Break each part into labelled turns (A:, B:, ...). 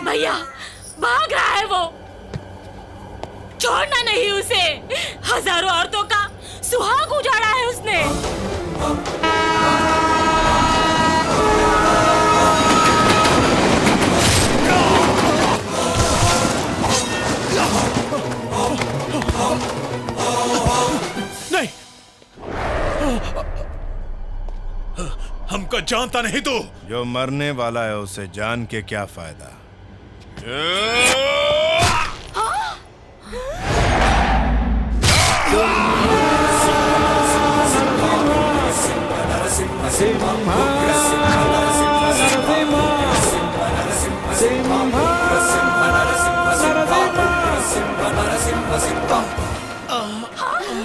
A: भैया भाग रहा है वो, छोड़ना नहीं उसे। हजारों औरतों का सुहाग उजाड़ा है उसने।
B: नहीं, हमको जानता नहीं तू।
C: जो मरने वाला है उसे जान के क्या फायदा।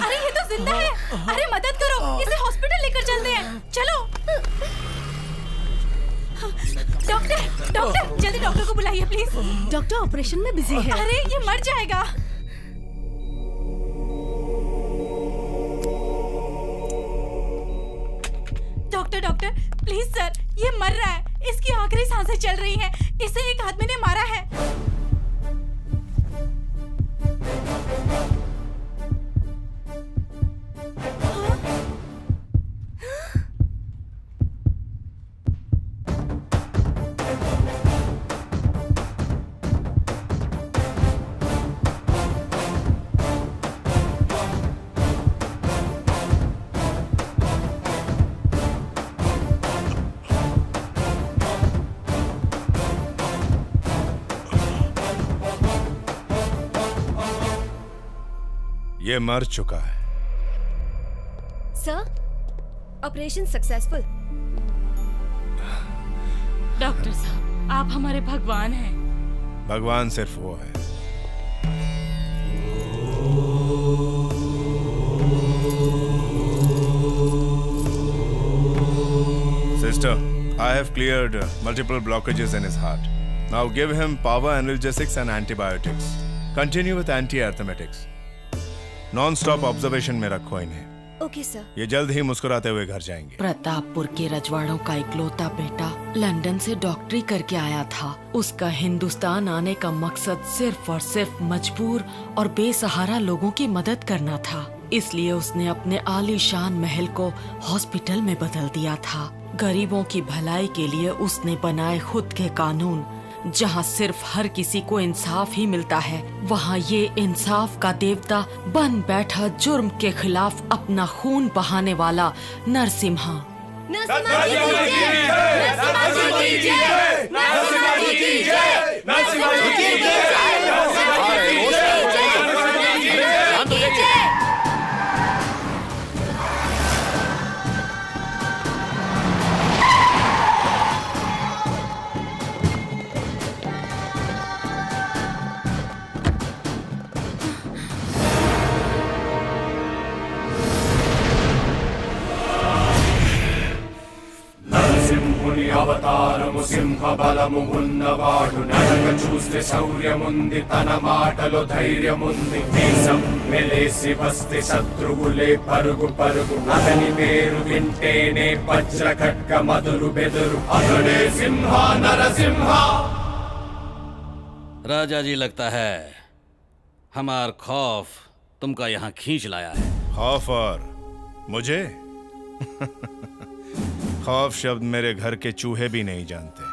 A: अरे ये तो जिंदा है। अरे मदद करो, इसे हॉस्पिटल लेकर चलते हैं। चलो डॉक्टर, डॉक्टर जल्दी डॉक्टर को बुलाइए प्लीज।
D: डॉक्टर ऑपरेशन में बिजी है।
A: अरे ये मर जाएगा। डॉक्टर डॉक्टर प्लीज सर, ये मर रहा है। इसकी आखिरी सांसें चल रही हैं। इसे एक आदमी ने मारा है।
C: ये मर चुका है।
D: Sir, operation successful.
A: डॉक्टर साहब आप हमारे भगवान हैं।
C: भगवान सिर्फ वो है। Sister, I have cleared multiple blockages in his heart. Now give him power analgesics and antibiotics. Continue with anti-arithmetics. Non-stop observation में रखो इन्हें।
D: Okay sir.
C: ये जल्द ही मुस्कुराते हुए घर जाएंगे।
E: प्रतापपुर के रजवाड़ों का इकलौता बेटा लंदन से डॉक्टरी करके आया था। उसका हिंदुस्तान आने का मकसद सिर्फ और सिर्फ मजबूर और बेसहारा लोगों की मदद करना था। इसलिए उसने अपने आलीशान महल को हॉस्पिटल में बदल दिया था। गरीबों की भलाई के लिए उसने बनाए खुद के कानून। जहाँ सिर्फ हर किसी को इंसाफ ही मिलता है, वहाँ ये इंसाफ का देवता बन बैठा जुर्म के खिलाफ अपना खून बहाने वाला नरसिम्हा।
D: नरसिम्हा जी की जय! नरसिम्हा जी की जय! नरसिम्हा जी की जय! नरसिम्हा जी की जय! नरसिम्हा जी की जय!
F: అవతారము సింహ బలము ఉన్నవాడు నరక చూస్తే శౌర్యముంది తన మాటలో ధైర్యముంది దేశం మెలేసి వస్తే శత్రువులే పరుగు పరుగు అతని పేరు వింటేనే వజ్ర ఖడ్గ మధురు బెదురు అతడే సింహ నరసింహ।
G: राजा जी लगता है हमार खौफ तुमका यहाँ खींच लाया है।
C: खौफ और मुझे खौफ शब्द मेरे घर के चूहे भी नहीं जानते।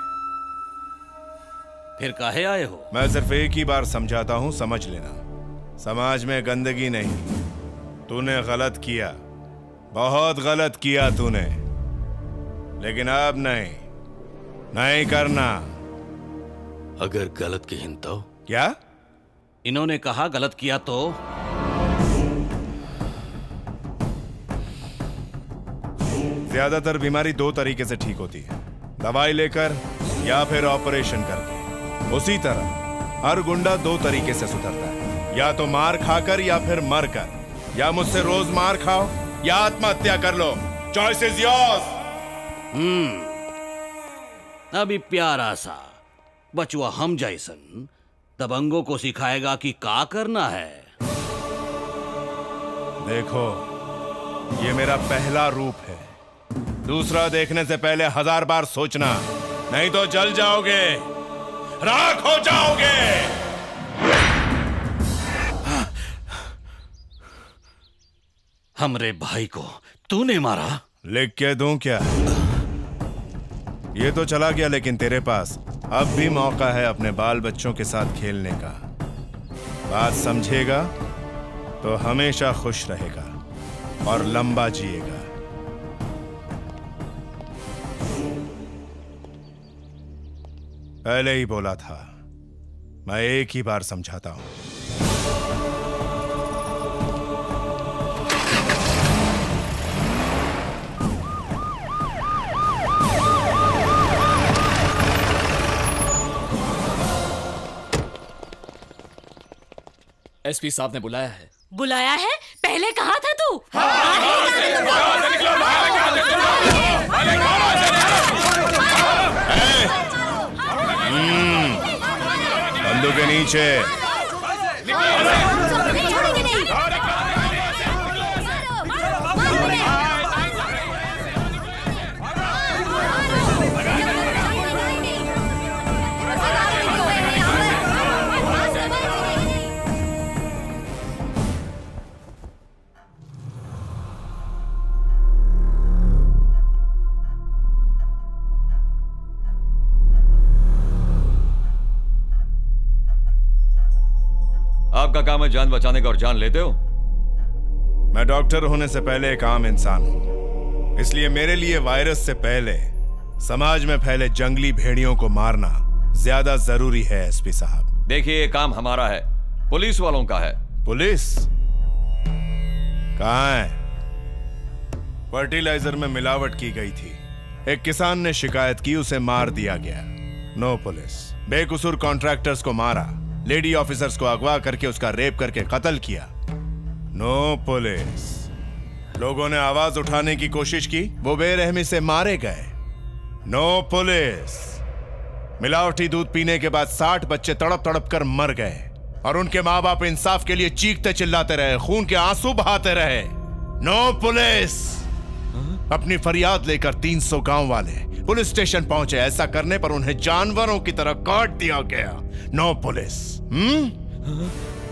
G: फिर काहे आए हो?
C: मैं सिर्फ एक ही बार समझाता हूँ, समझ लेना। समाज में गंदगी नहीं। तूने गलत किया, बहुत गलत किया तूने, लेकिन अब नहीं, नहीं करना।
G: अगर गलत की हिंत तो
C: क्या?
G: इन्होंने कहा गलत किया तो?
C: ज्यादातर बीमारी दो तरीके से ठीक होती है, दवाई लेकर या फिर ऑपरेशन करके। उसी तरह हर गुंडा दो तरीके से सुधरता है, या तो मार खाकर या फिर मर कर। या मुझसे रोज मार खाओ या आत्महत्या कर लो। Choice is yours.
G: अभी प्यारा सा बचुआ हम जैसन दबंगों को सिखाएगा कि का करना है।
C: देखो, ये मेरा पहला रूप है। दूसरा देखने से पहले 1000 बार सोचना, नहीं तो जल जाओगे, राख हो जाओगे।
G: हमरे भाई को तूने मारा?
C: लिख के दूं क्या? ये तो चला गया, लेकिन तेरे पास अब भी मौका है अपने बाल बच्चों के साथ खेलने का। बात समझेगा तो हमेशा खुश रहेगा और लंबा जिएगा। पहले ही बोला था, मैं एक ही बार समझाता हूं।
H: एसपी साहब ने बुलाया है।
E: बुलाया है? पहले कहा था तू?
C: बंदूक के नीचे।
I: आपका काम है जान बचाने का और जान लेते हो।
C: मैं डॉक्टर होने से पहले एक आम इंसान हूं, इसलिए मेरे लिए वायरस से पहले समाज में फैले जंगली भेड़ियों को मारना ज्यादा जरूरी है। एसपी साहब,
I: देखिए, ये काम हमारा है, पुलिस वालों का है।
C: पुलिस कहाँ है? फर्टिलाइजर में मिलावट की गई थी, एक किसान ने शिकायत की, उसे मार दिया गया। No police. बेकसूर कॉन्ट्रैक्टर्स को मारा, लेडी ऑफिसर्स को अगवा करके उसका रेप करके कत्ल किया। No police. लोगों ने आवाज उठाने की कोशिश की, वो बेरहमी से मारे गए। No police. मिलावटी दूध पीने के बाद 60 बच्चे तड़प तड़प कर मर गए और उनके माँ बाप इंसाफ के लिए चीखते चिल्लाते रहे, खून के आंसू बहाते रहे। No police. अपनी फरियाद लेकर 300 गांव वाले पुलिस स्टेशन पहुंचे। ऐसा करने पर उन्हें जानवरों की तरह काट दिया गया। No police.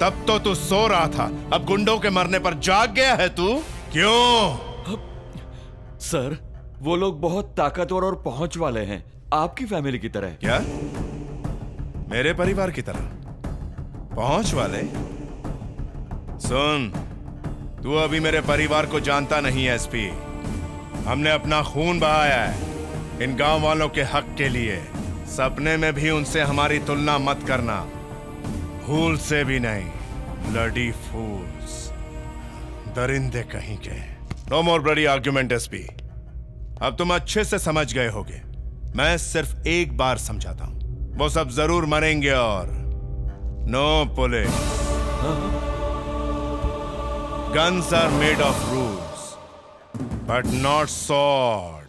C: तब तो तू सो रहा था, अब गुंडों के मरने पर जाग गया है तू? क्यों?
I: सर, वो लोग बहुत ताकतवर और पहुंच वाले हैं, आपकी फैमिली की तरह।
C: क्या? मेरे परिवार की तरह पहुंच वाले? सुन, तू अभी मेरे परिवार को जानता नहीं है एसपी। हमने अपना खून बहाया है इन गांव वालों के हक के लिए। सपने में भी उनसे हमारी तुलना मत करना, भूल से भी नहीं। ब्लडी फूल्स, दरिंदे कहीं के। नो मोर ब्लडी आर्ग्यूमेंट एसपी। अब तुम अच्छे से समझ गए होगे, मैं सिर्फ एक बार समझाता हूं, वो सब जरूर मरेंगे। और no police. Guns are made of rules, but not sword.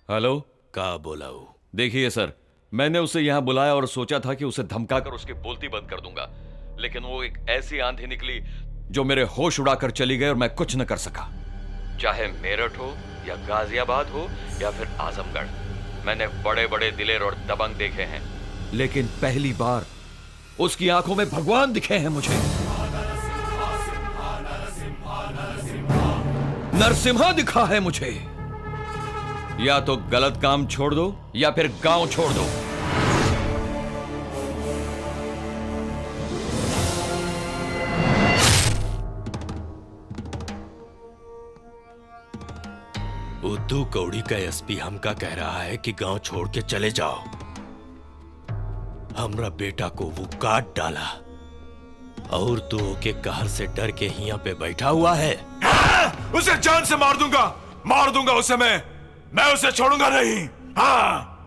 I: Hello,
G: का बोलाऊ?
I: देखिए सर, मैंने उसे यहां बुलाया और सोचा था कि उसे धमकाकर उसकी बोलती बंद कर दूंगा, लेकिन वो एक ऐसी आंधी निकली जो मेरे होश उड़ाकर चली गई और मैं कुछ न कर सका। चाहे मेरठ हो या गाजियाबाद हो या फिर आजमगढ़, मैंने बड़े बड़े दिलेर और दबंग देखे हैं, लेकिन पहली बार उसकी आंखों में भगवान दिखे हैं मुझे। नरसिम्हा दिखा है मुझे। या तो गलत काम छोड़ दो या फिर गांव छोड़ दो।
G: बुद्धू
H: कौड़ी का एसपी हमका कह रहा है कि गांव छोड़ के चले जाओ। हमरा बेटा को वो काट डाला और तू ओके कहर से डर के यहाँ पे बैठा हुआ है।
B: उसे जान से मार दूंगा उसे। मैं उसे छोड़ूंगा नहीं। हाँ।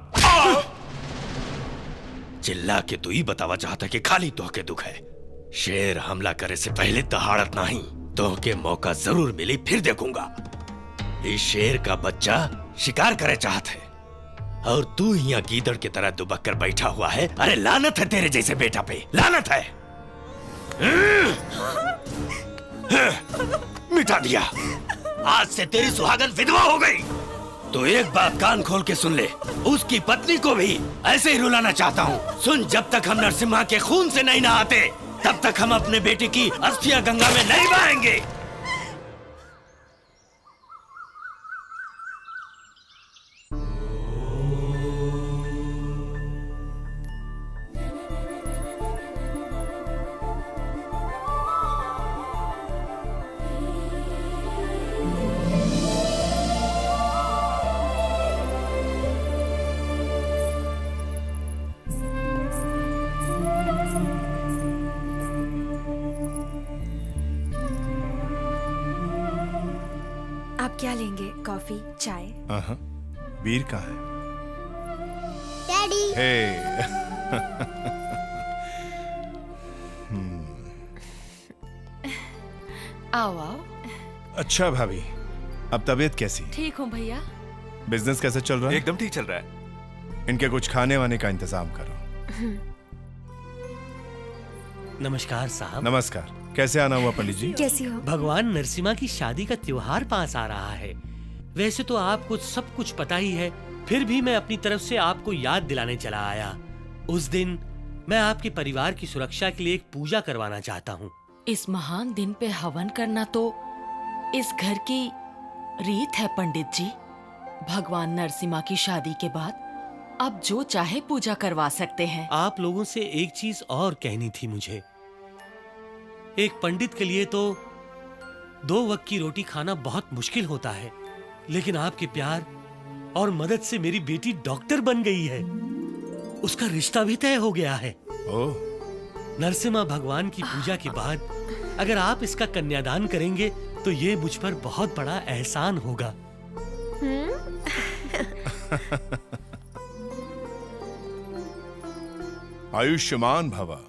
H: चिल्ला के तू ही बतावा चाहता कि खाली तोहके दुख है। शेर हमला करे से पहले दहाड़त नहीं, तोहके मौका जरूर मिली फिर देखूंगा। इस शेर का बच्चा शिकार करे चाहत है और तू यहाँ गीदड़ की तरह दुबक कर बैठा हुआ है। अरे लानत है तेरे जैसे बेटा पे, लानत है। मिटा दिया। आज से तेरी सुहागन विधवा हो गई। तो एक बात कान खोल के सुन ले, उसकी पत्नी को भी ऐसे ही रुलाना चाहता हूँ। सुन, जब तक हम नरसिम्हा के खून से नहीं नहाते तब तक हम अपने बेटे की अस्थियां गंगा में नहीं बहाएंगे।
J: आप क्या लेंगे? कॉफी, चाय?
C: वीर कहाँ है?
D: डैडी।
C: हे।
E: आओ आओ।
C: अच्छा भाभी, अब तबीयत कैसी?
E: ठीक हूँ भैया।
C: बिजनेस कैसे चल रहा है?
B: एकदम ठीक चल रहा है।
C: इनके कुछ खाने वाने का इंतजाम करो।
K: नमस्कार साहब।
C: नमस्कार। कैसे आना हुआ पंडित जी?
J: कैसी हो?
K: भगवान नरसिम्हा की शादी का त्योहार पास आ रहा है। वैसे तो आपको सब कुछ पता ही है, फिर भी मैं अपनी तरफ से आपको याद दिलाने चला आया। उस दिन मैं आपके परिवार की सुरक्षा के लिए एक पूजा करवाना चाहता हूँ।
E: इस महान दिन पे हवन करना तो इस घर की रीत है पंडित जी। भगवान नरसिम्हा की शादी के बाद आप जो चाहे पूजा करवा सकते हैं।
K: आप लोगों से एक चीज और कहनी थी मुझे। एक पंडित के लिए तो 2 वक्त की रोटी खाना बहुत मुश्किल होता है, लेकिन आपके प्यार और मदद से मेरी बेटी डॉक्टर बन गई है। उसका रिश्ता भी तय हो गया है।
C: ओह।
K: नरसिम्हा भगवान की पूजा के बाद अगर आप इसका कन्यादान करेंगे तो ये मुझ पर बहुत बड़ा एहसान होगा।
C: आयुष्मान भवा।